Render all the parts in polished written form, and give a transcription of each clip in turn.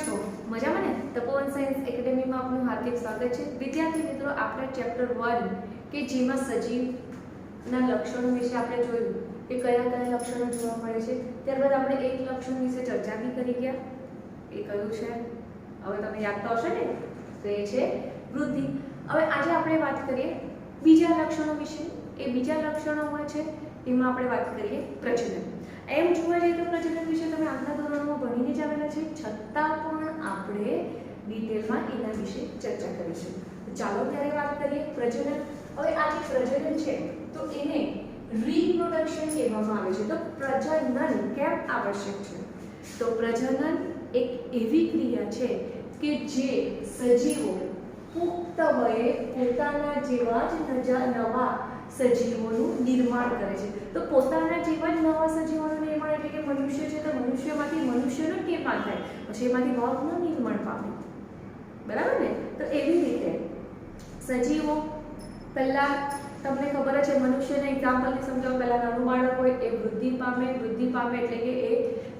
છો મજામાં ને? તપોવન સાયન્સ એકેડેમીમાં આપનું હાર્દિક સ્વાગત છે. વિદ્યાર્થી મિત્રો, આપણે ચેપ્ટર 1 કે જેમાં સજીવના લક્ષણો વિશે આપણે જોયું કે કયા કયા લક્ષણો જોવા મળે છે. ત્યારબાદ આપણે એક લક્ષણ વિશે ચર્ચા બી કરી ગયા. એ કયું છે? હવે તમે યાદ તો હશે ને? તો એ છે વૃદ્ધિ. હવે આજે આપણે વાત કરીએ બીજા લક્ષણો વિશે. એ બીજા લક્ષણોમાં છે એમાં આપણે વાત કરીએ પ્રજનન. એમ જોવા જઈએ તો પ્રજનન વિશે તમે આગલા ધોરણોમાં ભણીને જ આવેલા છે, છતાં પણ આપણે ડિટેલમાં એના વિશે ચર્ચા કરીશું. ચાલો ત્યારે વાત કરીએ પ્રજનન. હવે આ જે પ્રજનન છે તો એને રિપ્રોડક્શન કહેવામાં આવે છે. તો પ્રજનન કેમ આવશ્યક છે? તો પ્રજનન એક એવી ક્રિયા છે કે જે સજીવો પુખ્ત વયે પોતાના જેવા જ નવા સજીવોનું નિર્માણ કરે છે. તો પોતાના જેવા જ નવા સજીવોનું નિર્માણ એટલે કે મનુષ્ય છે તો મનુષ્યમાંથી મનુષ્યનું નિર્માણ થાય, પછી એમાંથી વાઘનું નિર્માણ પામે. બરાબર ને? તો એવી રીતે સજીવો પહેલા તમને ખબર છે, મનુષ્યને એક્ઝામ્પલથી સમજાવો. પહેલા નાનું બાળક હોય એ વૃદ્ધિ પામે એટલે કે એ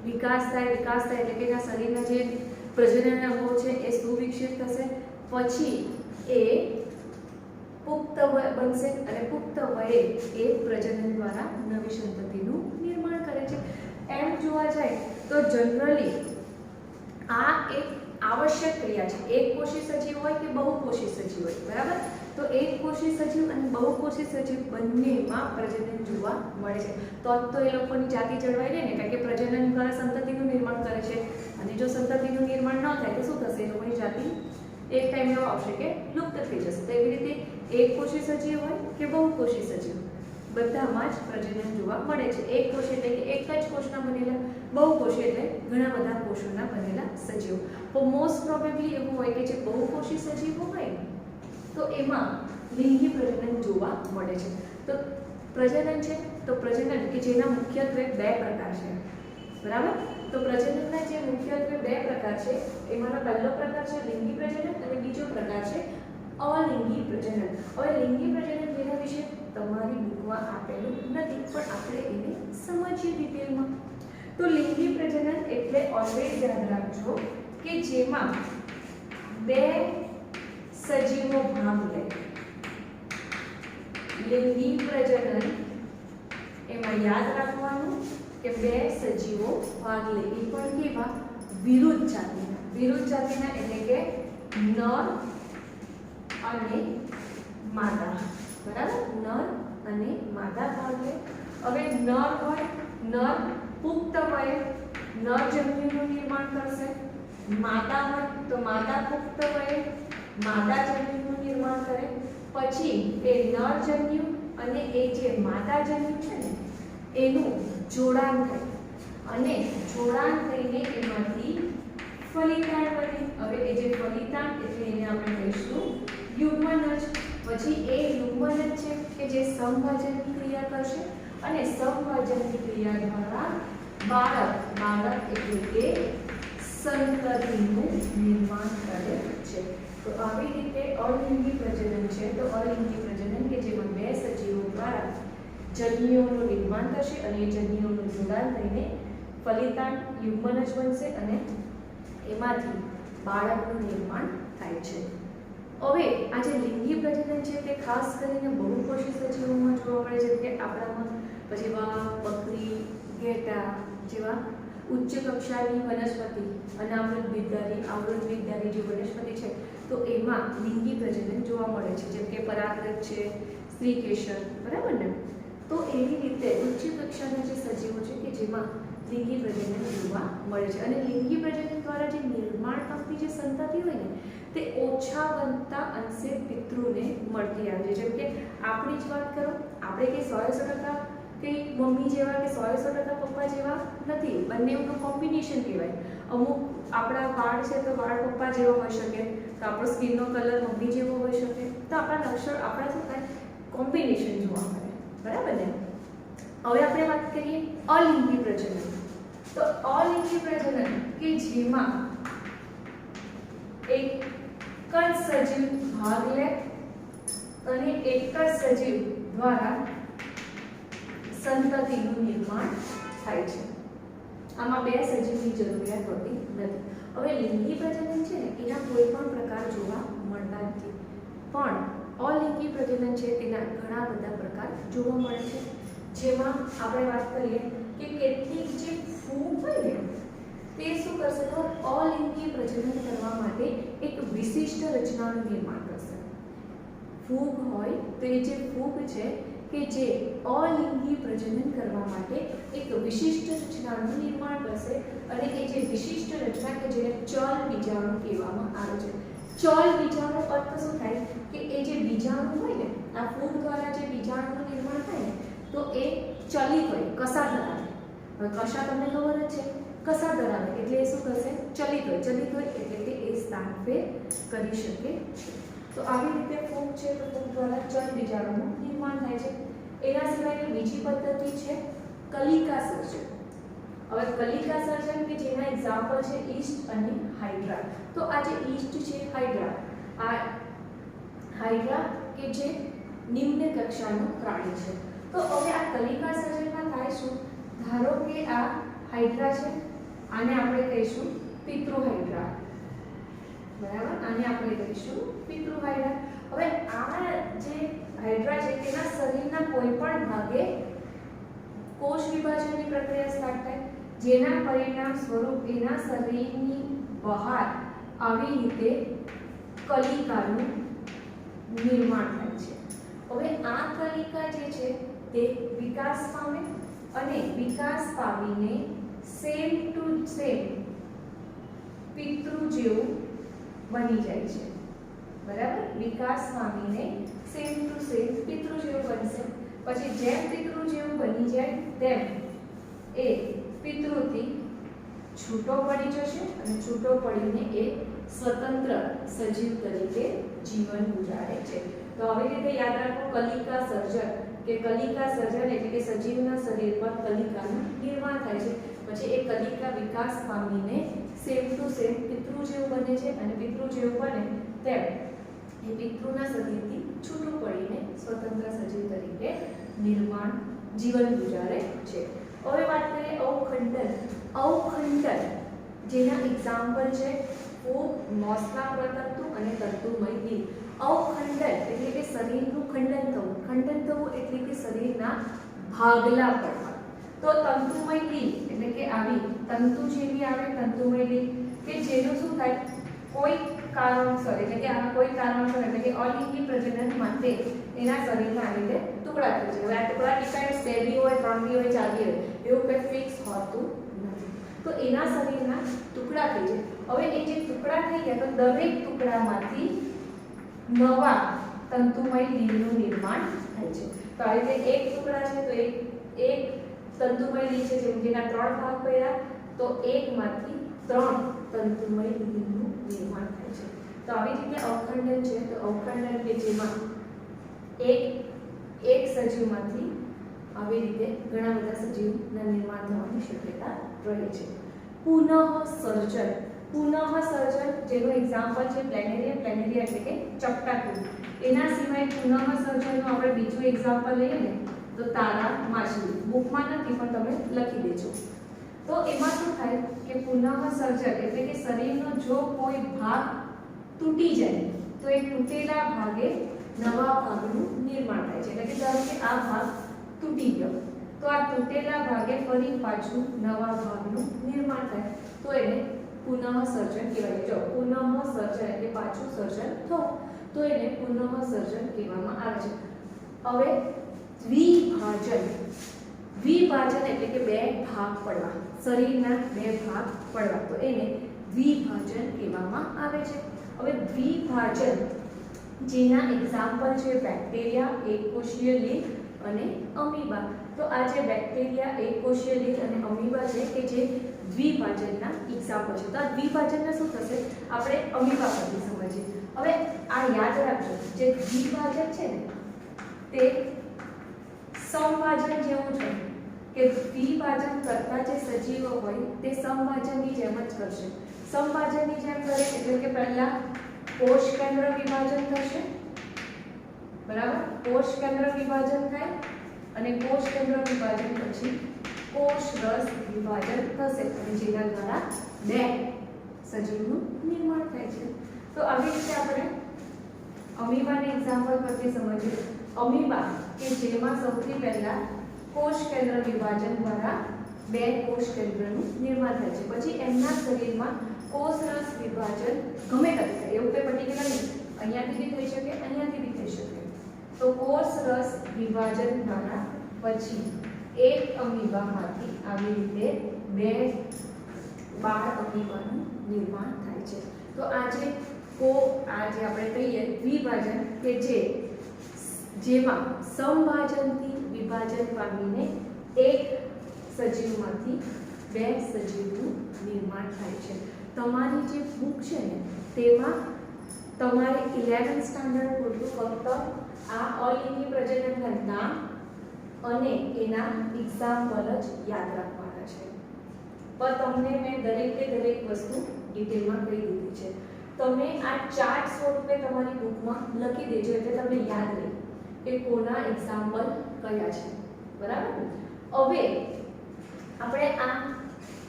વિકાસ થાય એટલે કે એના શરીરના જે પ્રજનન અંગો છે એ સુવિકસિત થશે. પછી એ પુખ્ત વય બનશે અને પુખ્ત વયે એ પ્રજનન દ્વારા નવી સંતતિનું નિર્માણ કરે છે. એમ જોવા જાય તો જનરલી આ એક આવશ્યક ક્રિયા છે. એકકોષી સજીવ હોય કે બહુકોષી સજીવ હોય, બરાબર? તો એકકોષી સજીવ અને બહુકોષી સજીવ બંનેમાં પ્રજનન જોવા મળે છે. તો એ લોકોની જાતિ જળવાઈ રહે ને, કારણ કે પ્રજનન દ્વારા સંતતિનું નિર્માણ કરે છે. અને જો સંતતિનું નિર્માણ ન થાય તો શું થશે? એ લોકોની જાતિ એક ટાઈમ એવો આવશે કે લુપ્ત થઈ જશે. તો એવી રીતે એકકોષી સજીવ હોય કે બહુકોષી સજીવ બધામાં જ પ્રજનન જોવા મળે છે. એકકોષી એટલે કે એક જ કોષના બનેલા, બહુકોષી એટલે ઘણા બધા કોષોના બનેલા સજીવો. તો મોસ્ટ પ્રોબેબલી એવું હોય કે જે બહુકોષી સજીવો હોય તો એમાં લિંગી પ્રજનન જોવા મળે છે. તો પ્રજનન છે તો પ્રજનન કે જેના મુખ્યત્વે બે પ્રકાર છે, બરાબર? તો પ્રજનનના જે મુખ્યત્વે બે પ્રકાર છે એમાંનો પહેલો પ્રકાર છે લિંગી પ્રજનન અને બીજો પ્રકાર છે અલિંગી પ્રજનન. હવે લિંગી પ્રજનન જેના વિશે તમારી બુકમાં આપેલું નથી, પણ આપણે એને સમજીએ ડિટેલમાં. તો લિંગી પ્રજનન એટલે ઓલવેઝ યાદ રાખજો કે જેમાં બે સજીવો ભાગ લે. લિંગી પ્રજનન એમાં યાદ રાખવાનું કે બે સજીવો ભાગ લે. એ પણ કેવા? વિરુદ્ધ જાતિના. વિરુદ્ધ જાતિના એટલે કે નર અને માદા, બરાબર? નર અને માદા ભાગ લે. હવે નર હોય, નર પુખ્ત વયે નરજન્યુનું નિર્માણ કરશે. માદા હોય તો માદા પુખ્ત વયે માદાજન્યુનું નિર્માણ કરે. પછી એ નરજન્યુ અને એ જે માદાજન્યુ છે ને એનું જોડાણ થાય અને જોડાણ થઈને એમાંથી ફલિતાંડ બને. હવે એ જે ફલિતાંડ એટલે એને આપણે કહીશું યુગ્મનજ. પછી એ યુગ્મનજ છે કે જે સમભાજનની ક્રિયા કરશે અને સમભાજનની ક્રિયા દ્વારા બાળક એટલે કે સંતતિનું નિર્માણ કરે છે. તો આવી રીતે અલિંગી પ્રજનન છે. તો અલિંગી પ્રજનન કે જેમાં બે સજીવો દ્વારા જન્યુઓનું નિર્માણ થશે અને એ જન્યુઓનું જોડાણ થઈને ફલિતાંડ યુગ્મનજ બનશે અને એમાંથી બાળકનું નિર્માણ થાય છે. હવે આ જે લિંગી પ્રજનન છે તે ખાસ કરીને બહુકોષી સજીવોમાં જોવા મળે છે, કે આપણામાં પછી બકરી, ઘેટા જેવા ઉચ્ચ કક્ષાની વનસ્પતિ, અનાવૃતદ્વિજધારી, આવૃતદ્વિજધારી જે વનસ્પતિ છે તો એમાં લિંગી પ્રજનન જોવા મળે છે, જેમ કે પરાગરજ છે, સ્ત્રીકેસર, બરાબર ને? તો એવી રીતે ઉચ્ચ કક્ષાના જે સજીવો છે કે જેમાં લિંગી પ્રજનન જોવા મળે છે. અને લિંગી પ્રજનન દ્વારા જે નિર્માણ પામતી જે સંતતિ હોય ને તે ઓછા બનતા અંશે પિતૃને મળતી આવે છે. જેમ કે આપણી જ વાત કરો, આપણે કે 100% કે મમ્મી જેવા કે 100% પપ્પા જેવા નથી, બંનેનું કોમ્બિનેશન કહેવાય. અમુક આપણા વાળ છે તો વાળ પપ્પા જેવો હોઈ શકે, તો આપણો સ્કિનનો કલર મમ્મી જેવો હોઈ શકે. તો આપણા લક્ષણ આપણા શું થાય? કોમ્બિનેશન જોવા મળે, બરાબર ને? હવે આપણે વાત કરીએ અલિંગી પ્રજનન. તો અલિંગી પ્રજનન કે જેમાં એક જ સજીવ ભાગ લે અને એક જ સજીવ દ્વારા સંતતિનું નિર્માણ થાય છે. આમાં બે સજીવની જરૂરિયાત હોતી નથી. હવે લિંગી પ્રજનન છે ને એના કોઈ પણ પ્રકાર જોવા મળતા નથી, પણ અલિંગી પ્રજનન છે તેના ઘણા બધા પ્રકાર જોવા મળે છે. જેમાં આપણે વાત કરીએ કે કેટલીક જે ફૂગ હોય ને તે શું કરશે તો અલિંગી પ્રજનન કરવા માટે એક વિશિષ્ટ રચનાનું નિર્માણ કરશે. ફૂગ હોય તો એ જે ફૂગ છે કે જે અલિંગી પ્રજનન કરવા માટે એક વિશિષ્ટ રચનાનું નિર્માણ કરશે અને એ જે વિશિષ્ટ રચના કે જેને ચલ બીજાણુ કહેવામાં આવે છે. ચલ બીજાણુ અર્થ શું થાય કે એ જે બીજાણુ હોય ને આ ફૂગ દ્વારા જે બીજાણુનું નિર્માણ થાય ને તો એ ચલિત હોય, કસા ધરાવે. હવે કસા તમને ખબર જ છે, કસા ધરાવે એટલે એ શું કરશે ચલિત હોય. ચલિત હોય એટલે કે એ સ્થાન ફેર કરી શકે છે. તો આવી રીતે ફૂગ છે તો ફૂગ દ્વારા ચલ બીજાણુનું નિર્માણ થાય છે. એના સિવાયની બીજી પદ્ધતિ છે કલિકા સર્જન. હવે કલિકા સર્જન કે જેના એક્ઝામ્પલ છે ઈસ્ટ અને હાઇડ્રા. તો આ જે ઈસ્ટ છે હાઇડ્રા કે જે નિમ્ન કક્ષાનું પ્રાણી છે. તો હવે આ કલિકા સર્જનમાં થાય શું, ધારો કે આ હાઇડ્રા છે, આને આપણે કહીશું પિતૃ હાઇડ્રા, બરાબર, આને આપણે કહીશું પિતૃ હાઇડ્રા. હવે આ જે હાઇડ્રા છે તેના શરીરના કોઈ પણ ભાગે કોષ વિભાજનની પ્રક્રિયા સ્ટાર્ટ થાય, જેના પરિણામ સ્વરૂપ એના શરીરની બહાર આવી રીતે કલિકાનું નિર્માણ થાય છે. હવે આ કલિકા જે છે તે વિકાસ પામે અને વિકાસ પામીને સેમ ટુ સેમ પિતૃ જેવું બની જાય છે, બરાબર. વિકાસ પામીને સેમ ટુ સેમ પિતૃ જેવું બનશે. પછી જેમ પિતૃ જેવું બની જાય તેમ એ પિતૃથી છૂટો પડી જશે અને છૂટો પડીને એ સ્વતંત્ર સજીવ તરીકે જીવન ગુજારે છે. તો આવી રીતે યાદ રાખો કલિકા સર્જન કે કલિકા સર્જન એટલે કે સજીવના શરીર પર કલિકાનું નિર્માણ થાય છે. પછી એ કલિકા વિકાસ પામીને સેમ ટુ સેમ પિતૃ જેવું બને છે અને પિતૃ જેવું બને તેમ એ પિતૃના શરીરથી છૂટું પડીને સ્વતંત્ર સજીવ તરીકે જીવન ગુજારે છે. હવે વાત કરીએ અવખંડન. અવખંડન જેના એક્ઝામ્પલ છે ફૂગ, મોસના પ્રતંતુ અને તંતુમય દીપ. અવખંડન એટલે કે શરીરનું ખંડન થવું. ખંડન થવું એટલે કે શરીરના ભાગલા પડવા. તો તંતુમય દીપ એટલે કે આવી તંતુ જેવી આવે તંતુમય દીપ કે જેનું શું થાય કોઈ કારણસર એટલે કે આ કોઈ કારણસર એટલે કે અલિંગી પ્રજનન માટે એના શરીરમાં આવી રીતે ટુકડા થઈ જાય. હવે આ ટુકડા ડિપેન્ડ 2 દી હોય 3 દી હોય 4 દી હોય એવું કંઈ ફિક્સ હોતું નથી. તો એના શરીરના ટુકડા થઈ જાય. હવે એ જે ટુકડા થઈ ગયા તો દરેક ટુકડામાંથી નવા તંતુમય દીપનું નિર્માણ થાય છે. તો આ રીતે એક ટુકડા છે તો એક તંતુમય દીપ છે જેના 3 ભાગ પડ્યા તો એકમાંથી 3 તંતુમય દીપનું નિર્માણ થાય છે. તો આવી રીતે અવખંડન છે તો અવખંડન કે જેમાં એક સજીવમાંથી આવી રીતે ઘણા બધા સજીવના નિર્માણ થવાની શક્યતા રહે છે. પુનઃસર્જન. પુનઃસર્જન જેનું એક્ઝામ્પલ છે પ્લેનેરિયા. પ્લેનેરિયા એટલે કે ચપટાકૂદ. એના સિવાય પુનઃસર્જનનું આપણે બીજું એક્ઝામ્પલ લઈએ ને તો તારા માછલી. બુકમાં નથી પણ તમે લખી દેજો. તો એમાં શું થાય કે પુનઃસર્જન એટલે કે શરીરનો જો કોઈ ભાગ તૂટી જાય તો એ તૂટેલા ભાગે નવા ભાગનું નિર્માણ થાય છે. એટલે કે ધારો કે આ ભાગ તૂટી ગયો તો આ તૂટેલા ભાગે ફરી પાછું નવા ભાગનું નિર્માણ થાય તો એને પુનઃસર્જન કહેવાય. જો પુનઃસર્જન એટલે પાછું સર્જન થવું તો એને પુનઃસર્જન કહેવામાં આવે છે. હવે દ્વિભાજન. દ્વિભાજન એટલે કે બે ભાગ પડવા, શરીરના બે ભાગ પડવા તો એને દ્વિભાજન કહેવામાં આવે છે. હવે દ્વિભાજન જેના એક્ઝામ્પલ છે બેક્ટેરિયા, એકકોષીય લીલ અને અમીબા. તો આ જે બેક્ટેરિયા, એકકોષીય લીલ અને અમીબા છે કે જે દ્વિભાજનના એક્ઝામ્પલ છે. તો આ દ્વિભાજનના શું થશે આપણે અમીબા પરથી સમજીએ. હવે આ યાદ રાખજો જે દ્વિભાજન છે ને તે સમભાજન જેવું છે કે દ્વિભાજન કરતા જે સજીવો હોય તે સમભાજનની જેમ જ કરશે. સમભાજનની જેમ કરે એટલે કે પહેલા કોષ કેન્દ્ર વિભાજન થશે, બરાબર. કોષ કેન્દ્ર વિભાજન થાય અને કોષ કેન્દ્ર વિભાજન પછી કોષ રસ વિભાજન થશે અને જેના દ્વારા 2 સજીવનું નિર્માણ થાય છે. તો આવી રીતે આપણે અમીબાને એક્ઝામ્પલ પરથી સમજીએ. અમીબા કે જેમાં સૌથી પહેલા કોષ કેન્દ્ર વિભાજન દ્વારા 2 કોષ કેન્દ્રનું નિર્માણ થાય છે. પછી એમના શરીરમાં કોષ રસ વિભાજન ગમે તે થાય, એવું કોઈ પર્ટિક્યુલર નહીં, અહીંયાથી બી થઈ શકે, અહીંયાથી બી થઈ શકે. તો કોષ રસ વિભાજન દ્વારા પછી એક અમીબામાંથી આવી રીતે 2 બાળ અમીબાનું નિર્માણ થાય છે. તો આ જે આપણે કહીએ વિભાજન કે જેમાં સમભાજનથી વિભાજન પામીને એક સજીવમાંથી 2 સજીવનું નિર્માણ થાય છે. તમારી જે બુક છે ને તેમાં તમારે 11th સ્ટાન્ડર્ડ પૂરતું ફક્ત આ અલિંગી પ્રજનનના નામ અને એના એક્ઝામ્પલ જ યાદ રાખવાના છે. પણ તમને મેં દરેક વસ્તુ ડિટેલમાં કહી દીધી છે. તમે આ ચાર્ટ સ્વરૂપે તમારી બુકમાં લખી દેજો એટલે તમને યાદ રહે કે કોના એક્ઝામ્પલ કયા છે. બરાબર. હવે આપણે આ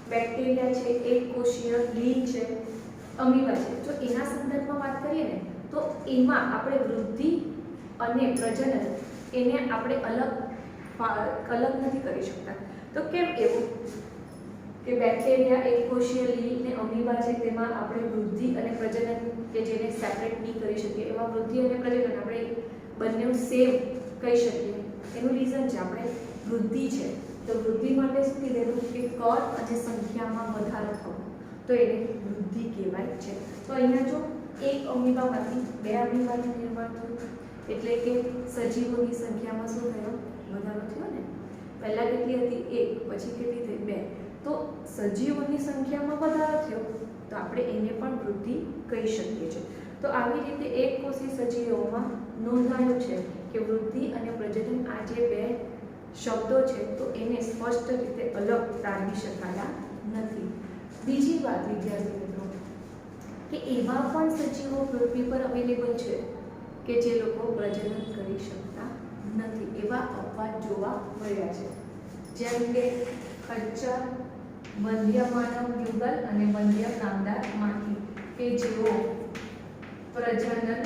બેક્ટેરિયા છે, એક કોષીય લીન છે, અમીબા છે, જો એના સંદર્ભમાં વાત કરીએ ને તો એમાં આપણે વૃદ્ધિ અને પ્રજનન એને આપણે અલગ નથી કરી શકતા. તો કેમ એવું કે બેક્ટેરિયા એક કોષીય લીલ ને અમીબા છે તેમાં આપણે વૃદ્ધિ અને પ્રજનન કે જેને સેપરેટ નહીં કરી શકીએ, એમાં વૃદ્ધિ અને પ્રજનન આપણે બંને સેમ કહી શકીએ. એનું રીઝન છે આપણે વૃદ્ધિ છે તો વૃદ્ધિ માટે શું કીધેલું કે કદ અને સંખ્યામાં વધારો થવો, તો એને વૃદ્ધિ કહેવાય છે. તો અહીંયા જો એક અમીબામાંથી 2 અમીબાનું નિર્માણ થયું એટલે કે સજીવોની સંખ્યામાં શું થયો? વધારો થયો ને. પહેલા કેટલી હતી? 1, પછી કેટલી થઈ? 2. તો સજીવોની સંખ્યામાં વધારો થયો તો આપણે એને પણ વૃદ્ધિ કહી શકીએ છીએ. તો આવી રીતે એક કોષી સજીવોમાં નોંધાયું છે કે વૃદ્ધિ અને પ્રજનન આ જે 2 શબ્દો છે તો એને સ્પષ્ટ રીતે અલગ તારવી શકાયા નથી. બીજી વાત વિદ્યાર્થી મિત્રો કે એવા પણ સજીવો પૃથ્વી પર અવેલેબલ છે કે જે લોકો પ્રજનન કરી શકતા નથી. એવા અપવાદ જોવા મળ્યા છે, જેમ કે ખચ્ચર, વંધ્ય માનવ યુગલ અને વંધ્ય કામદાર માખી કે જેઓ પ્રજનન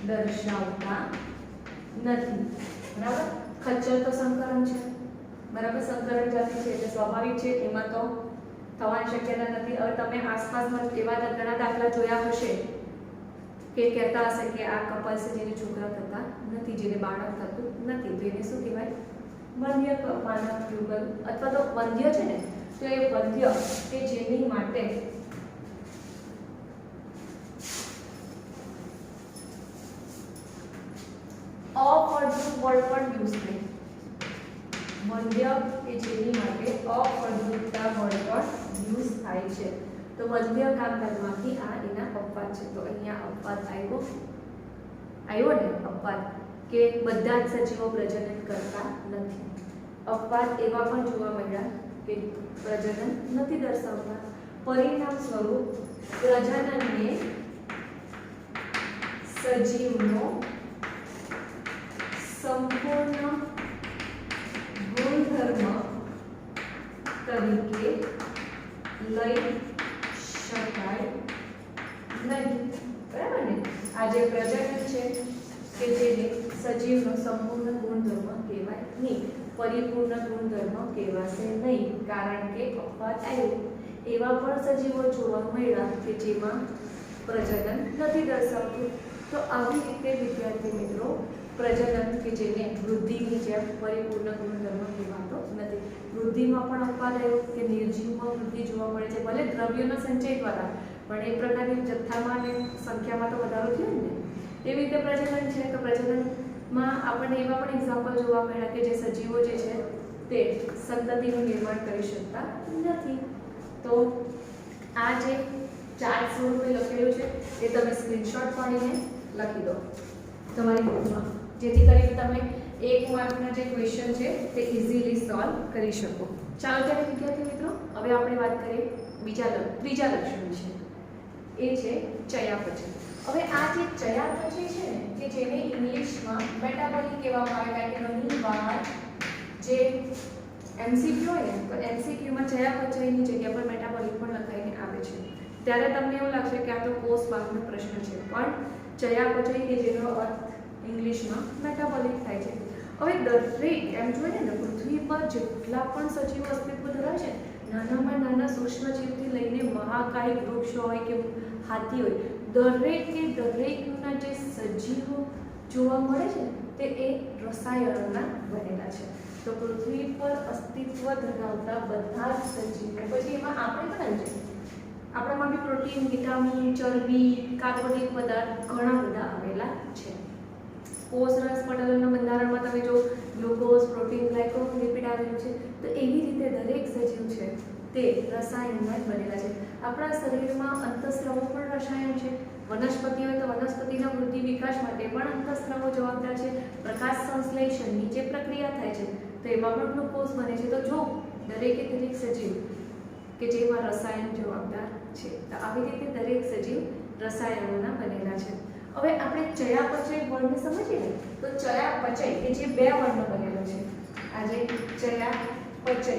દર્શાવતા નથી. બરાબર. ખચ્ચર તો સંકરણ છે, બરાબર, સંકરણ જાતિ છે એટલે સ્વાભાવિક છે, એમાં તો થવાની શક્યતા નથી. હવે તમે આસપાસમાં એવા ઘણા દાખલા જોયા હશે કે કહેતા હશે કે આ કપલ છે જેને છોકરા થતા નથી, જેને બાળક થતું નથી, તો એને શું કહેવાય? વંધ્ય માનવ યુગલ અથવા તો વંધ્ય છે ને તો એ વંધ્ય કે જેની માટે અફળદ્રુપ વર્ડ પણ યુઝ થાય. વંધ્ય કે જેની માટે અફળદ્રુપતા વર્ડ પણ યુઝ થાય છે. તો વંધ્ય કામદારમાંથી આ એના અપવાદ છે. તો અહીંયા અપવાદ આવ્યો ને અપવાદ કે બધા જ સજીવો પ્રજનન કરતા નથી. અપવાદ એવા પણ જોવા મળ્યા કે પ્રજનન નથી દર્શાવતા. પરિણામ સ્વરૂપ પ્રજનનને સજીવનો સંપૂર્ણ ગુણધર્મ તરીકે લઈ શકાય નહીં. બરાબર ને. આ જે પ્રજનન છે કે જેને સજીવનો સંપૂર્ણ ગુણધર્મ કહેવાય નહીં, પરિપૂર્ણ ગુણધર્મ કહેવાશે નહીં, કારણ કે અપવાદ આવ્યો. એવા પણ સજીવો જોવા મળ્યા કે જેમાં પ્રજનન નથી દર્શાવતું. તો આવી રીતે વિદ્યાર્થી મિત્રો પ્રજનન કે જેને વૃદ્ધિની જેમ પરિપૂર્ણ ગુણધર્મ કહેવાતો નથી. વૃદ્ધિમાં પણ અપવાદ આવ્યો કે નિર્જીવમાં વૃદ્ધિ જોવા મળે છે, ભલે દ્રવ્યોના સંચય દ્વારા, પણ એ પ્રકારની જથ્થામાં અને સંખ્યામાં તો વધારો થયો ને. એવી રીતે પ્રજનન છે તો પ્રજનનમાં આપણને એવા પણ એક્ઝામ્પલ જોવા મળ્યા કે જે સજીવો જે છે તે સંતતિનું નિર્માણ કરી શકતા નથી. તો આ જે ચાર્ટ સ્વરૂપે લખેલું છે એ તમે સ્ક્રીનશોટ પાડીને લખી દો તમારી બુકમાં, જેથી કરીને તમે 1 માર્કના જે ક્વેશ્ચન છે તે ઇઝીલી સોલ્વ કરી શકો. ચાલો ત્યારે વિદ્યાર્થી મિત્રો હવે આપણે વાત કરીએ ત્રીજા લક્ષણ વિશે. એ છે ચયાપચય. હવે આ જે ચયાપચય છે ને કે જેને ઇંગ્લિશમાં મેટાબોલિક કહેવામાં આવે, કારણ કે ઘણી વાર જે MCQ હોય ને તો MCQમાં ચયાપચયની જગ્યા પર મેટાબોલિક પણ લખાઈને આવે છે. ત્યારે તમને એવું લાગશે કે આ તો કોષ ભાગનો પ્રશ્ન છે, પણ ચયાપચય કે જેનો અર્થ ઇંગ્લિશમાં મેટાબોલિક થાય છે. હવે દરેક એમ જોઈએ ને પૃથ્વી પર જેટલા પણ સજીવો અસ્તિત્વ ધરાવે છે, નાનામાં નાના સૂક્ષ્મજીવથી લઈને મહાકાય વૃક્ષ હોય કે હાથી હોય, દરેકના જે સજીવો જોવા મળે છે તે એ રસાયણોના બનેલા છે. તો પૃથ્વી પર અસ્તિત્વ ધરાવતા બધા જ સજીવો, પછી એમાં આપણે પણ આવી જાય, આપણામાં બી પ્રોટીન, વિટામિન, ચરબી, કાર્બોદિત પદાર્થ ઘણા બધા આવેલા છે. કોષરસ પટલના બંધારણમાં તમે જો ગ્લુકોઝ, પ્રોટીન, ગ્લાયકોલ, લિપિડ આવેલું છે. તો એવી રીતે દરેક સજીવ છે તે રસાયણમાં જ બનેલા છે. આપણા શરીરમાં અંતઃસ્રાવો પણ રસાયણ છે. વનસ્પતિ હોય તો વનસ્પતિના વૃદ્ધિ વિકાસ માટે પણ અંતઃસ્રાવો જવાબદાર છે. પ્રકાશ સંશ્લેષણની જે પ્રક્રિયા થાય છે તો એમાં પણ ગ્લુકોઝ બને છે. તો જો દરેક સજીવ કે જેમાં રસાયણ જવાબદાર છે, તો આવી રીતે દરેક સજીવ રસાયણોના બનેલા છે. હવે આપણે ચયાપચય વર્ણને સમજીએ ને તો ચયાપચય કે જે બે વર્ણનો બનેલો છે, આ જે ચયાપચય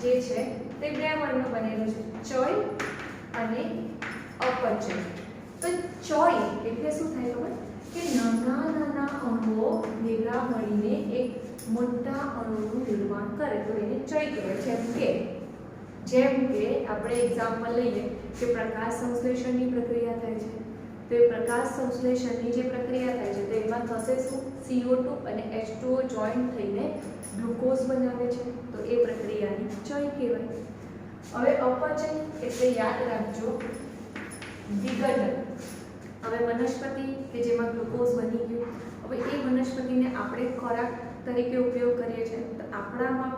જે છે તે બે વર્ણનો બનેલો છે, ચય અને અપચય. તો ચય એટલે શું થાય ખબર કે નાના અણુઓ ભેગા મળીને એક મોટા અણુનું નિર્માણ કરે તો એને ચય કહેવાય. જેમ કે આપણે એક્ઝામ્પલ લઈએ કે પ્રકાશ સંશ્લેષણની પ્રક્રિયા થાય છે, તો એ પ્રકાશ સંશ્લેષણની જે પ્રક્રિયા થાય છે તો એમાં થશે શું, CO2 અને H2O જોઈન્ટ થઈને ગ્લુકોઝ બનાવે છે, તો એ પ્રક્રિયાની ચય કહેવાય. હવે અપચય એટલે યાદ રાખજો વિઘટન. હવે વનસ્પતિ કે જેમાં ગ્લુકોઝ બની ગયું, હવે એ વનસ્પતિને આપણે ખોરાક તરીકે ઉપયોગ કરીએ છીએ, તો આપણામાં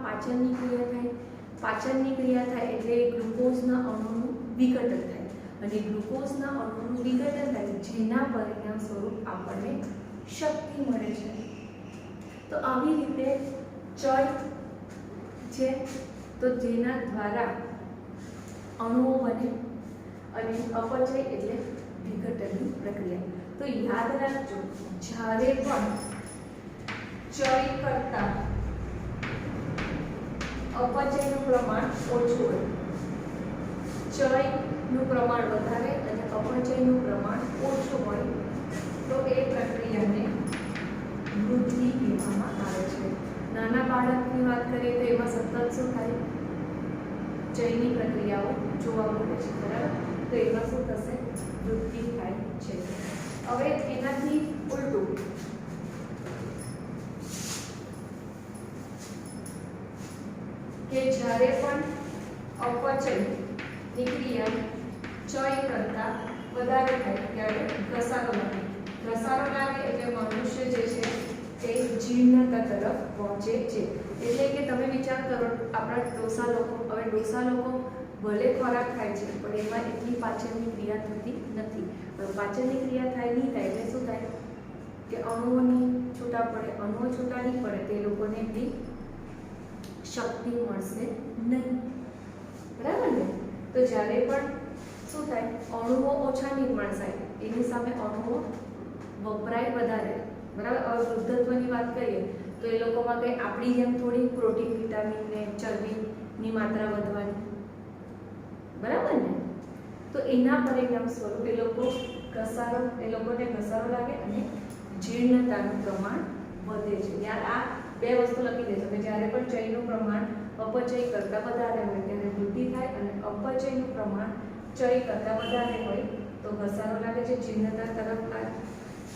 પાચનની ક્રિયા થાય એટલે ગ્લુકોઝના અણુનું વિઘટન થાય, અને ગ્લુકોઝના અણુનું વિઘટન થાય જેના પરિણામ સ્વરૂપ આપણને શક્તિ મળે છે. તો આવી રીતે ચય છે તો જેના દ્વારા અણુઓ બને, અને અપચય એટલે વિઘટનની પ્રક્રિયા. તો યાદ રાખજો, જ્યારે પણ ચય કરતા અપચયનું પ્રમાણ ઓછું હોય, ચયનું પ્રમાણ વધારે અને અપચયનું પ્રમાણ ઓછું હોય તો એ પ્રક્રિયાને વૃદ્ધિ કહેવામાં આવે છે. નાના બાળકની વાત કરીએ તો એમાં સતત શું થાય, ચયની પ્રક્રિયાઓ જોવા મળે છે, બરાબર? તો એમાં શું થશે, વૃદ્ધિ થાય છે. હવે એનાથી ઉલટું કે જ્યારે પણ અપચયની ક્રિયા ચય કરતાં વધારે થાય ત્યારે ઘસારો લાગે. ઘસારો લાગે એટલે મનુષ્ય જે છે તે જીર્ણતા તરફ પહોંચે છે. એટલે કે તમે વિચાર કરો, આપણા ડોસા લોકો ભલે ખોરાક ખાય છે પણ એમાં એટલી પાચનની ક્રિયા થતી નથી. પાચનની ક્રિયા નહીં થાય એટલે શું થાય કે અણુઓ છૂટા નહીં પડે, તે લોકોને એટલી શક્તિ મળશે નહીં, બરાબર ને? તો જ્યારે પણ શું થાય, અણુઓ ઓછા નિર્માણ થાય, એની સામે અણુઓ વપરાય વધારે, બરાબર? હવે વૃદ્ધત્વની વાત કરીએ તો એ લોકોમાં કંઈ આપણી જેમ થોડી પ્રોટીન, વિટામિન ને ચરબીની માત્રા વધવાની, બરાબર ને? તો એના પરિણામ સ્વરૂપ એ લોકોને ઘસારો લાગે અને જીર્ણતાનું પ્રમાણ વધે છે. યાર આ બે વસ્તુ લખી દેજો કે જ્યારે પણ ચયનું પ્રમાણ અપચય કરતાં વધારે હોય ત્યારે વૃદ્ધિ થાય, અને અપચયનું પ્રમાણ ચય કરતાં વધારે હોય તો ઘસારો લાગે છે,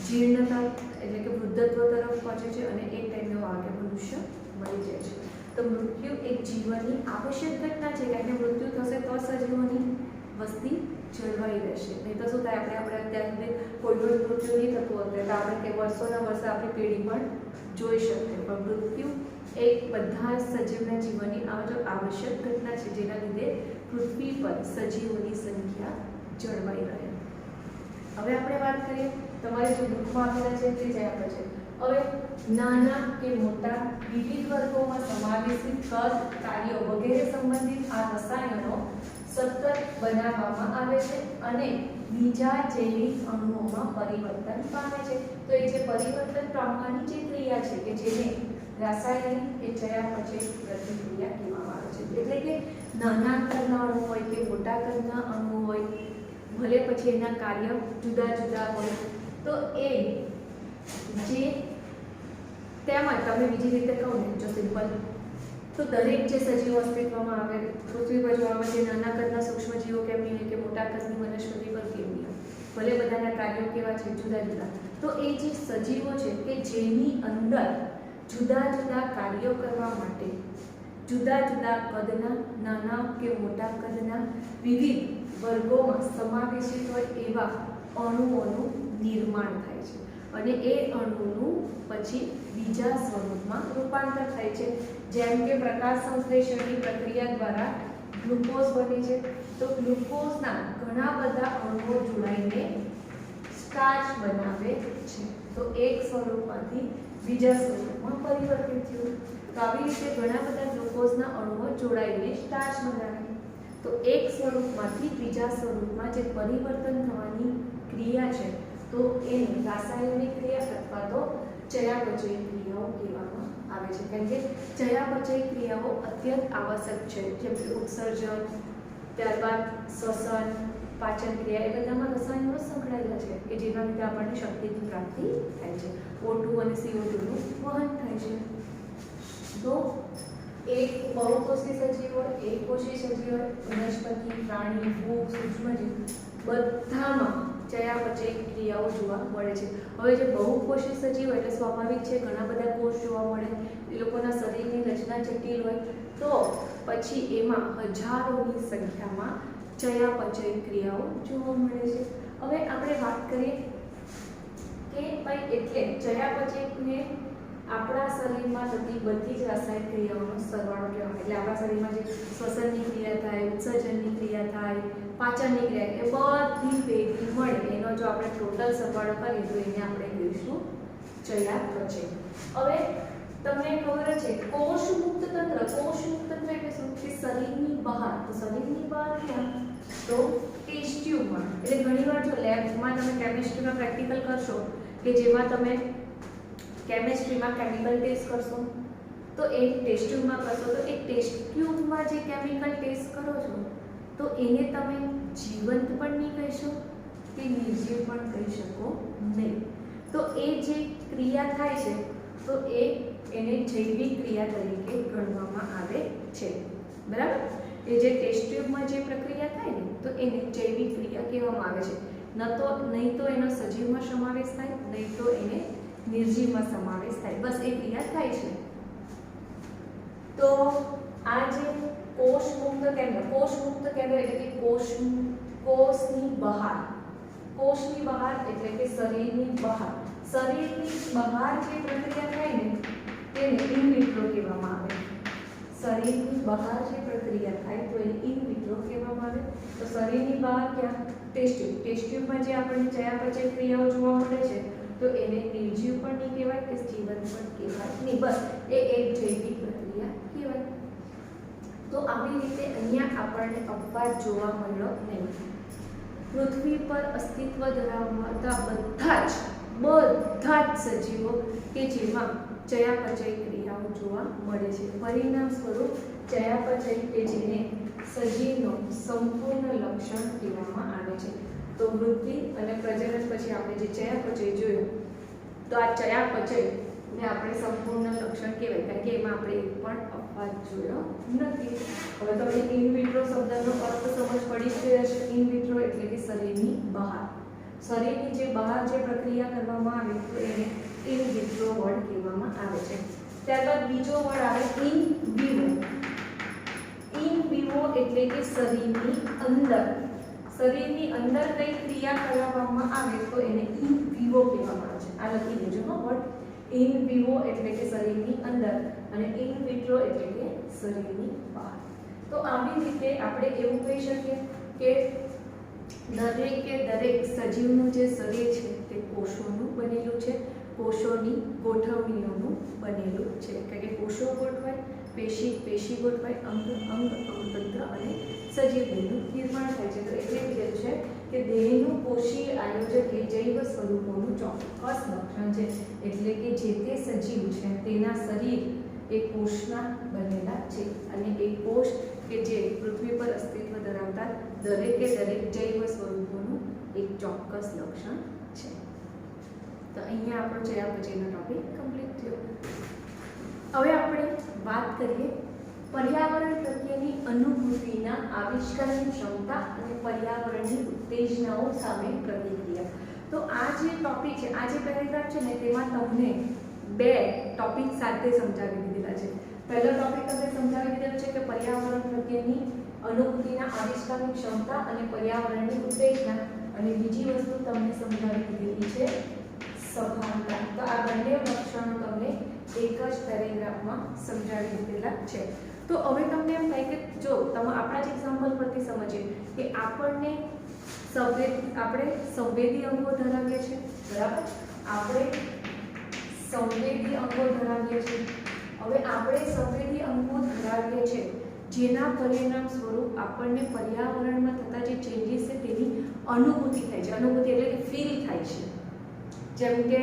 જીર્ણતા એટલે કે વૃદ્ધત્વ તરફ પહોંચે છે, અને એ ટાઈમે વાગે મનુષ્ય મરી જાય છે. તો મૃત્યુ એક જીવનની આવશ્યક ઘટના છે, કારણ કે મૃત્યુ થશે તો સજીવોની વસ્તી જળવાઈ રહેશે. નહીં તો શું થાય, આપણે અત્યારે કોઈનું મૃત્યુ નહીં થતું હતું એટલે આપણે કે વર્ષોના વર્ષે આપણી પેઢી પણ જોઈ શકીએ, પણ મૃત્યુ એક બધા સજીવના જીવનની આવશ્યક ઘટના છે, જેના લીધે પૃથ્વી પર સજીવોની સંખ્યા જળવાઈ રહે. હવે આપણે વાત કરીએ, તમારે જે બુકમાં આપેલા છે તે ચયાપચય. હવે નાના કે મોટા વિવિધ વર્ગોમાં સમાવેશિત કદ, કાર્યો વગેરે સંબંધિત આ રસાયણો સતત બનાવવામાં આવે છે અને બીજા જૈવિક અણુઓમાં પરિવર્તન પામે છે. તો એ જે પરિવર્તન પામવાની જે ક્રિયા છે કે જેને રાસાયણિક કે ચયાપચય પ્રતિક્રિયા કહેવાય નાના કદના અણુ હોય કે મોટા કદના અણુ હોય, ભલે પછી એના કાર્ય જુદા જુદા હોય, તો એ જે તેમજ તમે બીજી રીતે કહો ને જો સિમ્પલ, તો દરેક જે સજીવો અસ્તિત્વમાં આવે પૃથ્વી પર જોવા મળે નાના કદના સૂક્ષ્મજીવો કેમ નહીં હોય કે મોટા કદની વનસ્પતિ પર કેમ નહીં હોય, ભલે બધાના કાર્યો કેવા છે જુદા જુદા, તો એ જે સજીવો છે કે જેની અંદર જુદા જુદા કાર્યો કરવા માટે જુદા જુદા કદના નાના કે મોટા કદના વિવિધ વર્ગોમાં સમાવેશિત હોય એવા અણુઓનું નિર્માણ થાય છે અને એ અણુનું પછી બીજા સ્વરૂપમાં રૂપાંતર થાય છે. જેમ કે પ્રકાશ સંશ્લેષણની પ્રક્રિયા દ્વારા ગ્લુકોઝ બને છે, તો ગ્લુકોઝના ઘણા બધા અણુઓ જોડાઈને સ્ટાર્ચ બનાવે છે, તો એક સ્વરૂપમાંથી બીજા સ્વરૂપમાં પરિવર્તિત થયું. તો આવી રીતે ઘણા બધા ગ્લુકોઝના અણુઓ જોડાઈને સ્ટાર્ચ બનાવે, તો એક સ્વરૂપમાંથી બીજા સ્વરૂપમાં જે પરિવર્તન થવાની ક્રિયા છે તો એને રાસાયણિક ક્રિયા અથવા તો ચયાપચય ક્રિયાઓ કહેવામાં આવે છે. કારણ કે ચયાપચય ક્રિયાઓ અત્યંત આવશ્યક છે, જેમ કે ઉત્સર્જન, ત્યારબાદ શ્વસન, પાચન ક્રિયા, એ બધામાં રસાયણો સંકળાયેલા છે કે જેના લીધે આપણને શક્તિની પ્રાપ્તિ થાય છે, O2 અને CO2 નું વહન થાય છે. તો એક બહુકોષી સજીવ હોય, એકકોષી સજીવ હોય, વનસ્પતિ, પ્રાણી, ફૂગ, સૂક્ષ્મજીવ બધામાં ચયાપચય ક્રિયાઓ જોવા મળે છે. હવે જે બહુકોષી સજીવ એટલે સ્વાભાવિક છે ઘણા બધા કોષ જોવા મળે, એ લોકોના શરીરની રચના જટિલ હોય, તો પછી એમાં હજારોની સંખ્યામાં ચયાપચય ક્રિયાઓ જોવા મળે છે. હવે આપણે વાત કરીએ કે ભાઈ એટલે ચયાપચયને આપણા શરીરમાં થતી બધી જ રાસાયણિક ક્રિયાઓનો સરવાળો કહેવાય. એટલે આપણા શરીરમાં જે શ્વસનની ક્રિયા થાય, ઉત્સર્જનની ક્રિયા થાય, પાચનની ક્રિયા, એ બધી ભેગી મળે એનો જો આપણે ટોટલ સરવાળો કરીએ તો એને આપણે કહીશું ચયાપચય. હવે તમને ખબર છે કોષ મુક્ત તંત્ર, કોષ મુક્ત તંત્ર એટલે શું કે શરીરની બહાર, તો શરીરની બહાર ક્યાં, તો ટેસ્ટ ટ્યુબમાં. એટલે ઘણીવાર જો લેબમાં તમે કેમિસ્ટ્રીમાં પ્રેક્ટિકલ કરશો કે જેમાં તમે કેમિસ્ટ્રીમાં કેમિકલ ટેસ્ટ કરશો, તો એ ટેસ્ટ ટ્યુબમાં કરશો, તો એ ટેસ્ટ ટ્યુબમાં જે કેમિકલ ટેસ્ટ કરો છો તો એને તમે જીવંત પણ નહીં કહેશો કે નિર્જીવ પણ કહી શકો નહીં. તો એ જે ક્રિયા થાય છે તો એને જૈવિક ક્રિયા તરીકે ગણવામાં આવે છે. બરાબર, એ જે ટેસ્ટ ટ્યુબમાં જે પ્રક્રિયા થાય ને તો એને જૈવિક ક્રિયા કહેવામાં આવે છે. નહીં તો એનો સજીવમાં સમાવેશ થાય, નહીં તો એને નિર્જીવમાં સમાવેશ થાય, બસ એ ક્રિયા થાય છે. તો આ જે કોષ મુક્ત કેન્દ્ર એટલે કે કોષની બહાર એટલે કે શરીરની બહાર જે પ્રક્રિયા થાય ને તેને ઇન વિટ્રો કહેવામાં આવે. શરીરની બહાર જે પ્રક્રિયા થાય તો એને ઇન વિટ્રો કહેવામાં આવે. તો શરીરની બહાર ક્યાં, ટેસ્ટ ટ્યુબમાં જે આપણને ચયાપચય ક્રિયાઓ જોવા મળે છે તો એને નિર્જીવ પણ નહીં કહેવાય કે જીવંત પણ કહેવાય નહીં, બસ એ એક જૈવિક પ્રક્રિયા કહેવાય. તો આવી રીતે અહીંયા આપણને અપવાદ જોવા મળ્યો નહીં. પૃથ્વી પર અસ્તિત્વ ધરાવતા બધા જ સજીવો કે જેમાં ચયાપચય ક્રિયાઓ જોવા મળે છે. પરિણામ સ્વરૂપ ચયાપચય કે જેને સજીવનો સંપૂર્ણ લક્ષણ કહેવામાં આવે છે. તો વૃદ્ધિ અને પ્રજનન પછી આપણે જે ચયાપચય જોયું, તો આ ચયાપચયને આપણે સંપૂર્ણ લક્ષણ કહેવાય, કારણ કે એમાં આપણે એક પણ અપવાદ જોયો નથી. હવે તમને ઇન વિટ્રો શબ્દનો અર્થ સમજ પડી જ ગયો છે. ઇન વિટ્રો એટલે કે શરીરની બહાર, શરીરની જે બહાર જે પ્રક્રિયા કરવામાં આવે તો એને ઇન વિટ્રો વર્ડ કહેવામાં આવે છે. ત્યારબાદ બીજો વર્ડ આવે ઇન વિવો. ઇન વિવો એટલે કે શરીરની અંદર કઈ ક્રિયા કરવામાં આવે તો એને ઇન વિવો કહેવામાં આવે છે. આ લખી દેજો વર્ડ. ઇન વિવો એટલે કે શરીરની અંદર અને ઇન વિટ્રો એટલે કે શરીરની બહાર. તો આવી રીતે આપણે એવું કહી શકીએ કે દરેક સજીવનું જે શરીર છે તે કોષોનું બનેલું છે, કોષોની ગોઠવણીઓનું બનેલું છે. કારણ કે કોષો ગોઠવાય, પેશી ગોઠવાય, અંગતંત્ર અને સજીવ દેહનું નિર્માણ થાય છે. તો એટલે કીધું છે કે દેહનું કોષીય આયોજક એ જૈવ સ્વરૂપોનું ચોક્કસ લક્ષણ છે. એટલે કે જે તે સજીવ છે તેના શરીર એ એ કોષના બનેલા છે અને એ કોષ કે જે પૃથ્વી પર અસ્તિત્વ ધરાવતા દરેકે દરેક જૈવ સ્વરૂપોનું એક ચોક્કસ લક્ષણ છે. તો અહીંયા આપણો ચયાપચયનો ટોપિક કમ્પ્લીટ થયો. હવે આપણે વાત કરીએ પર્યાવરણ પ્રત્યેની અનુભૂતિના આવિષ્કારની ક્ષમતા અને પર્યાવરણની ઉત્તેજનાઓ સામે પ્રતિક્રિયા. તો આ જે ટોપિક છે, આ જે પેરેગ્રાફ છે ને, તેમાં તમને બે ટોપિક સાથે સમજાવી દીધેલા છે. પહેલો ટોપિક તમને સમજાવી દીધેલો છે કે પર્યાવરણ પ્રત્યેની અનુભૂતિના આવિષ્કારની ક્ષમતા અને પર્યાવરણની ઉત્તેજના, અને બીજી વસ્તુ તમને સમજાવી દીધેલી છે સભાનતા. તો આ બંને લક્ષણો તમને એક જ પેરેગ્રાફમાં સમજાવી દીધેલા છે. તો હવે તમને એમ થાય કે જો તમે આપણા જ એક્ઝામ્પલ પરથી સમજીએ કે આપણે સંવેદી અંગો ધરાવીએ છીએ, બરાબર? આપણે સંવેદી અંગો ધરાવીએ છીએ. હવે આપણે સંવેદી અંગો ધરાવીએ છીએ જેના પરિણામ સ્વરૂપ આપણને પર્યાવરણમાં થતા જે ચેન્જીસ છે તેની અનુભૂતિ થાય છે. અનુભૂતિ એટલે કે ફીલ થાય છે. જેમ કે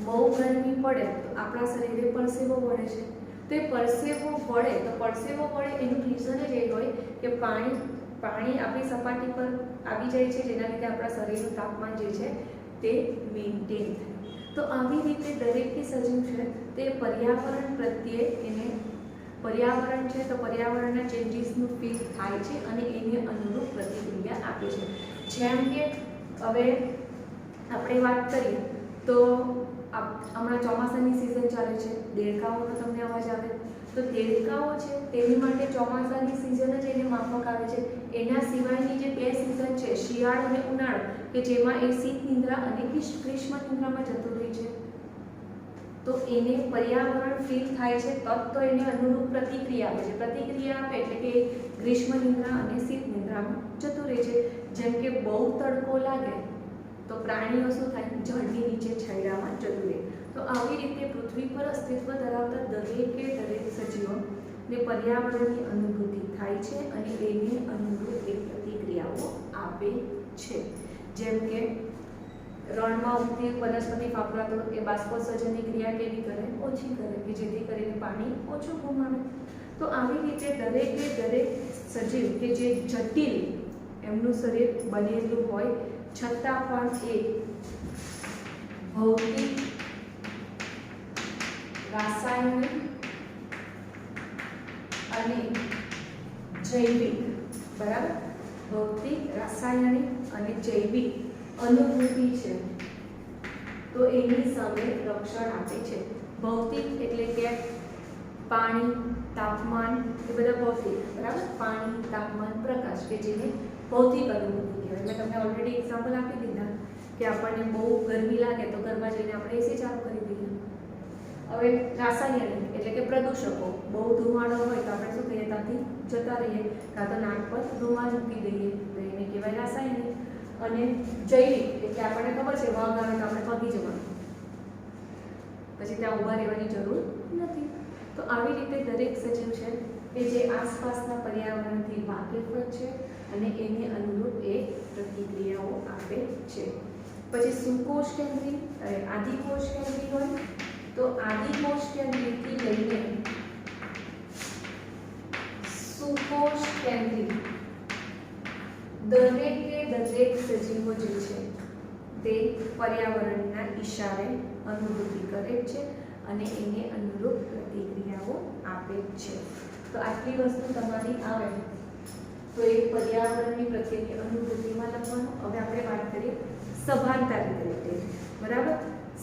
બહુ ગરમી પડે તો આપણા શરીરે પરસેવો વળે છે. તો એ પરસેવો વળે એનું રીઝન જ એ હોય કે પાણી આપણી સપાટી પર આવી જાય છે, જેના લીધે આપણા શરીરનું તાપમાન જે છે તે મેન્ટેન થાય. તો આવી રીતે દરેક સજીવ છે તે પર્યાવરણ પ્રત્યે પર્યાવરણ છે તો પર્યાવરણના ચેન્જીસનું ફીલ થાય છે અને એને અનુરૂપ પ્રતિક્રિયા આપે છે. જેમ કે હવે આપણે વાત કરીએ તો હમણાં ચોમાસાની સિઝન ચાલે છે, દેડકાઓનો તમને અવાજ આવે તો દેડકાઓ છે તેની માટે ચોમાસાની સિઝન જ એને માફક આવે છે. એના સિવાયની જે બે સિઝન છે, શિયાળો અને ઉનાળો, કે જેમાં એ શીત નિંદ્રા અને ગ્રીષ્મ નિંદ્રામાં જતું રહે છે, તો એને પર્યાવરણ ફીલ થાય છે તો એને અનુરૂપ પ્રતિક્રિયા આપે છે. પ્રતિક્રિયા આપે એટલે કે ગ્રીષ્મ નિંદ્રા અને શીત નિંદ્રામાં જતું રહે છે. જેમ કે બહુ તડકો લાગે તો પ્રાણીઓ શું થાય? ઝાડની નીચે છાંયડામાં જતું રહે. તો આવી રીતે પૃથ્વી પર અસ્તિત્વ ધરાવતા દરેક સજીવોને પર્યાવરણની અનુભૂતિ થાય છે અને એને અનુરૂપ એક પ્રતિક્રિયાઓ આપે છે. જેમ કે રણમાં ઉગતી વનસ્પતિ ફાફડાતો એ બાષ્પોત્સર્જનની ક્રિયા કેવી કરે? ઓછી કરે, કે જેથી કરીને પાણી ઓછું ગુમાવે. તો આવી રીતે દરેક સજીવ કે જે જટિલ એમનું શરીર બનેલું હોય છતાં પણ એ ભૌતિક, રાસાયણિક અને જૈવિક, બરાબર? ભૌતિક, રાસાયણિક અને જૈવિક અનુભૂતિ છે તો એની સામે રક્ષણ આપે છે. ભૌતિક એટલે કે પાણી, તાપમાન, એ બધા ભૌતિક, બરાબર? પાણી, તાપમાન, પ્રકાશ, કે જેને ભૌતિક અનુભૂતિ કહેવાય. મેં તમને ઓલરેડી એક્ઝામ્પલ આપી દીધા કે આપણને બહુ ગરમી લાગે તો ઘરમાં જઈને આપણે એસી ચાલુ કરી દઈએ. હવે રાસાયણિક એટલે કે પ્રદૂષકો, બહુ ધુમાડો હોય તો આપણે શું કરીએ? ત્યાંથી જતા રહીએ, કાં તો નાક પર ધુમાડ મૂકી દઈએ, તો એને કહેવાય રાસાયણિક. અને જૈવિક એટલે આપણને ખબર છે વાઘ આવે તો આપણે ભાગી જવાનું, પછી ત્યાં ઊભા રહેવાની જરૂર નથી. તો આવી રીતે દરેક સજીવ છે કે જે આસપાસના પર્યાવરણથી વાકેફ છે અને એને અનુરૂપ એ પ્રતિક્રિયાઓ આપે છે. પછી સુકોષ કેન્દ્રી અને આદિકોષ કેન્દ્રી હોય તો આદિકોષ કેન્દ્રીથી લઈને સુકોષ કેન્દ્રી દરેક સજીવો જે છે તે પર્યાવરણના ઈશારે અનુભૂતિ કરે છે અને એને અનુરૂપ પ્રતિક્રિયાઓ આપે છે. તો આટલી વસ્તુ તમારી આવે તો એ પર્યાવરણની પ્રત્યેની અનુભૂતિમાં લખવાનું. હવે આપણે વાત કરીએ સભાનતા રિલેટેડ, બરાબર?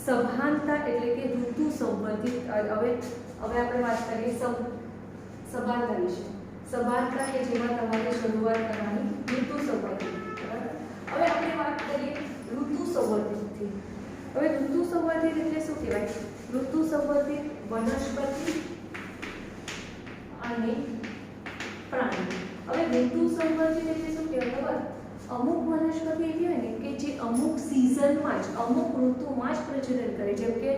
સભાનતા એટલે કે ઋતુ સંબંધિત. હવે આપણે વાત કરીએ સભાનતા વિશે. સભાનતા કે જેમાં તમારે શરૂઆત કરવાની ઋતુ સંબંધિત, બરાબર? હવે આપણે વાત કરીએ ઋતુ સંબંધિતથી. હવે ઋતુ સંબંધિત એટલે શું કહેવાય? ઋતુ સંબંધિત વનસ્પતિ અને પ્રાણી. હવે ઋતુ સંબંધિત એટલે શું કહેવાય? અમુક વનસ્પતિ એવી હોય ને કે જે અમુક સિઝનમાં જ, અમુક ઋતુમાં જ પ્રજનન કરે. જેમ કે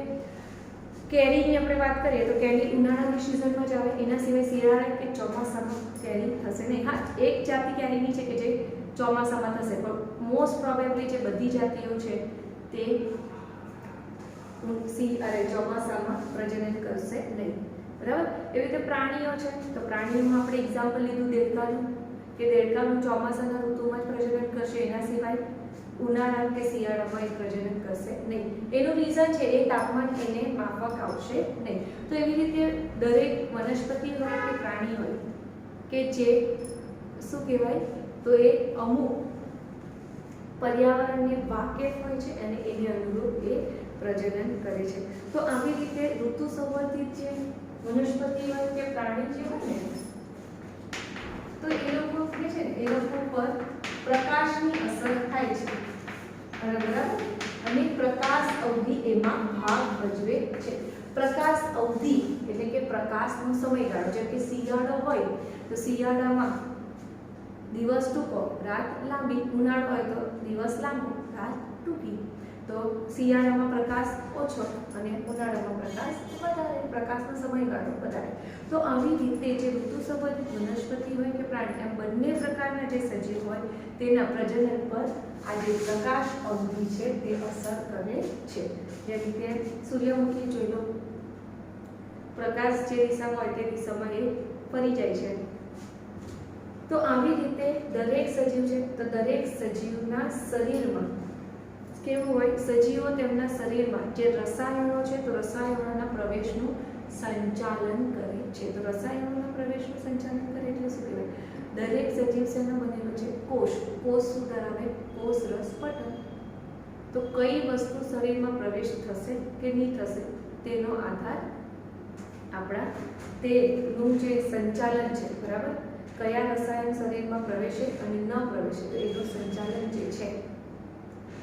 કેરીની આપણે વાત કરીએ તો કેરી ઉનાળાની સિઝનમાં જ આવે, એના સિવાય શિયાળા કે ચોમાસામાં કેરી થશે નહીં. હા, એક જાતિ કેરીની છે કે જે ચોમાસામાં થશે, પણ મોસ્ટ પ્રોબેબલી જે બધી જાતિઓ છે તે ચોમાસામાં પ્રજનન કરશે નહીં. બરાબર. એવી રીતે પ્રાણીઓ છે, તો પ્રાણીઓમાં આપણે એક્ઝામ્પલ લીધું દેડકાનું, કે દેડકાનું ચોમાસાના ઋતુમાં જ પ્રજનન કરશે, એના સિવાય ઉનાળા કે શિયાળામાં એ પ્રજનન કરશે નહીં. એનું રીઝન છે એ તાપમાન એને માફક આવશે નહીં. તો એવી રીતે દરેક વનસ્પતિ હોય કે પ્રાણી હોય કે જે શું કહેવાય, તો એ અમુક પર્યાવરણને વાકેફ હોય છે અને એને અનુરૂપ એ પ્રજનન કરે છે. તો આવી રીતે ઋતુ સંબંધિત જે વનસ્પતિ હોય કે પ્રાણી જે હોય ને, તો એ લોકો જે છે ને એ લોકો પર પ્રકાશની અસર થાય છે, બરાબર. અને પ્રકાશ અવધિ એમાં ભાગ ભજવે છે. પ્રકાશ અવધિ એટલે કે પ્રકાશનો સમયગાળો, જેમ કે શિયાળો હોય તો શિયાળામાં દિવસ ટૂંકો, રાત લાંબી. ઉનાળો હોય તો દિવસ લાંબો, રાત ટૂંકી. તો શિયાળામાં પ્રકાશ ઓછો અને ઉનાળામાં પ્રકાશ વધારે, પ્રકાશનો સમયગાળો વધારે. તો આવી રીતે જે ઋતુ સંબંધિત વનસ્પતિ હોય કે પ્રાણી, એમ બંને પ્રકારના જે સજીવ હોય તેના પ્રજનન પર આ જે પ્રકાશ અવધિ છે તે અસર કરે છે. જેમ કે સૂર્યમુખી જોઈ લો, પ્રકાશ જે દિશામાં હોય તે દિશામાં એ ફરી જાય છે. તો આવી રીતે દરેક સજીવ છે, તો દરેક સજીવના શરીરમાં કેવું હોય, સજીવો તેમના શરીરમાં જે રસાયણો છે તો રસાયણોના પ્રવેશનું સંચાલન કરે છે. તો રસાયણોના પ્રવેશનું સંચાલન કરે એટલે શું કહેવાય? દરેક સજીવ શેનો બનેલો છે? કોષ. કોષ શું ધરાવે? કોષ રસ પટલ. તો કઈ વસ્તુ શરીરમાં પ્રવેશ થશે કે નહીં થશે તેનો આધાર આપણા તેનું જે સંચાલન છે, બરાબર, કયા રસાયણ શરીરમાં પ્રવેશે અને ન પ્રવેશે, તો એનું સંચાલન જે છે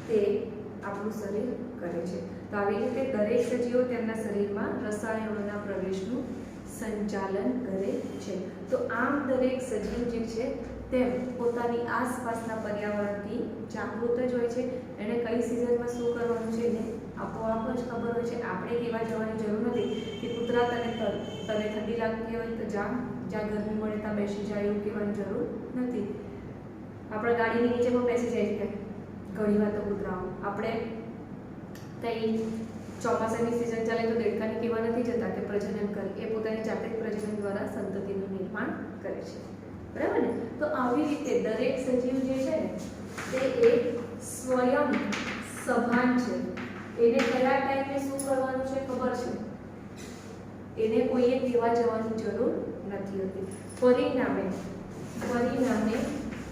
તે આપણું શરીર કરે છે. તો આવી રીતે દરેક સજીવો તેમના શરીરમાં રસાયણોના પ્રવેશનું સંચાલન કરે છે. તો આમ દરેક સજીવ જે છે તેમ પોતાની આસપાસના પર્યાવરણથી જાગૃત જ હોય છે. એને કઈ સિઝનમાં શું કરવાનું છે એને આપોઆપ જ ખબર હોય છે. આપણે કહેવા જવાની જરૂર નથી કે કૂતરા તને ઠંડી લાગતી હોય તો જ્યાં ગરમી મળે ત્યાં બેસી જાય, એવું કહેવાની જરૂર નથી. આપણા ગાડીની નીચે પણ બેસી જાય છે ઘણી વાર તો કૂતરાઓ. આપણે કંઈ ચોમાસાની સિઝન ચાલે તો દેડકાને કહેવા નથી જતા કે પ્રજનન કરે, એ પોતાની જાતે જ પ્રજનન દ્વારા સંતતિનું નિર્માણ કરે છે, બરાબર ને. તો આવી રીતે દરેક સજીવ જે છે ને તે એક સ્વયં સભાન છે. એને કયા ટાઈમે શું કરવાનું છે ખબર છે, એને કોઈએ કહેવા જવાની જરૂર નથી હોતી. પરિણામે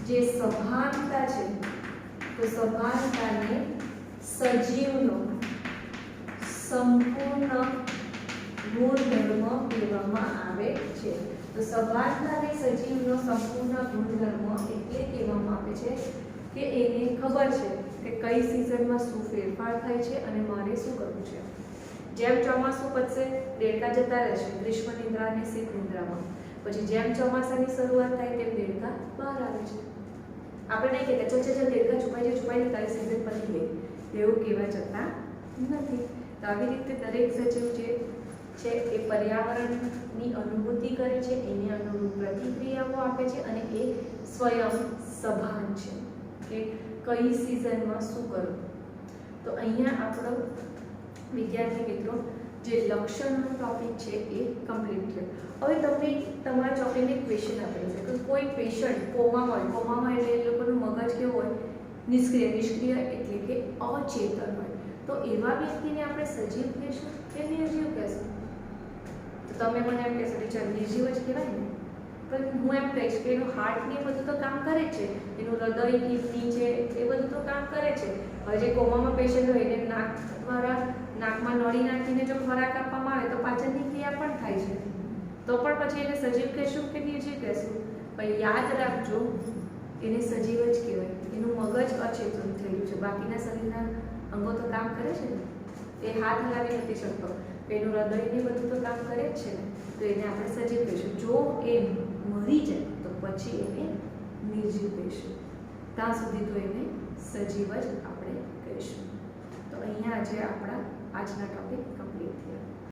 જે સભાનતા છે, તો સભાનતાને સજીવનો સંપૂર્ણ ગુણધર્મ કહેવામાં આવે છે. તો સભાનતાને સજીવનો સંપૂર્ણ ગુણધર્મ એટલે કહેવામાં આવે છે કે એને ખબર છે કે કઈ સિઝનમાં શું ફેરફાર થાય છે અને મારે શું કરવું છે. જેમ ચોમાસું પતશે દેડકા જતા રહેશે ગ્રીષ્મ નિદ્રા અને શીત નિદ્રામાં. પછી જેમ ચોમાસાની શરૂઆત થાય તેમ દેડકા બહાર આવે છે. આપણે નહીં કહેતા ચલ દેડકા છુપાઈ જાય તારી સિઝન પતી ગઈ, એવું કહેવા જતા નથી. તો આવી રીતે દરેક સજીવ જે છે એ પર્યાવરણની અનુભૂતિ કરે છે, એને અનુરૂપ પ્રતિક્રિયાઓ આપે છે અને એ સ્વયં સભાન છે કે કઈ સિઝનમાં શું કરવું. તો અહીંયા આપણો વિદ્યાર્થી મિત્રો જે લક્ષણનો ટોપિક છે એ કમ્પ્લીટ થયો. હવે તમને તમારા ચોપડીને એક ક્વેશ્ચન આપેલું છે કે કોઈ પેશન્ટ કોમામાં એટલે એ લોકોનું મગજ કેવું હોય? નિષ્ક્રિય એટલે કે અચેતન હોય. તો એવા વ્યક્તિને આપણે સજીવ કહેશું કે નિર્જીવ કહેશું? તો તમે મને એમ કહેશો કે ચાલ નિર્જીવ જ કહેવાય ને, પણ હું એમ કહીશ કે એનું હાર્ટ ને બધું તો કામ કરે છે, એનું હૃદય કિડની છે એ બધું તો કામ કરે છે. હવે જે કોમામાં પેશન્ટ હોય એને નાક દ્વારા નાકમાં નળી નાખીને જો ખોરાક આપવામાં આવે તો પાચનની ક્રિયા પણ થાય છે. તો પણ પછી એને સજીવ કહેશું કે નિર્જીવ કહેશું? પણ યાદ રાખજો, એને સજીવ જ કહેવાય. એનું મગજ અચેતન થયેલું છે, બાકીના શરીરના અંગો તો કામ કરે છે ને. એ હાથ હલાવી નથી શકતો, એનું હૃદય ને બધું તો કામ કરે જ છે ને. તો એને આપણે સજીવ કહીશું. જો એ મરી જાય તો પછી એને નિર્જીવ કહીશું. ત્યાં સુધી તો એને સજીવ જ આપણે કહીશું. તો અહીંયા આજે આપણા આજના ટોપિક કમ્પ્લીટ થયા.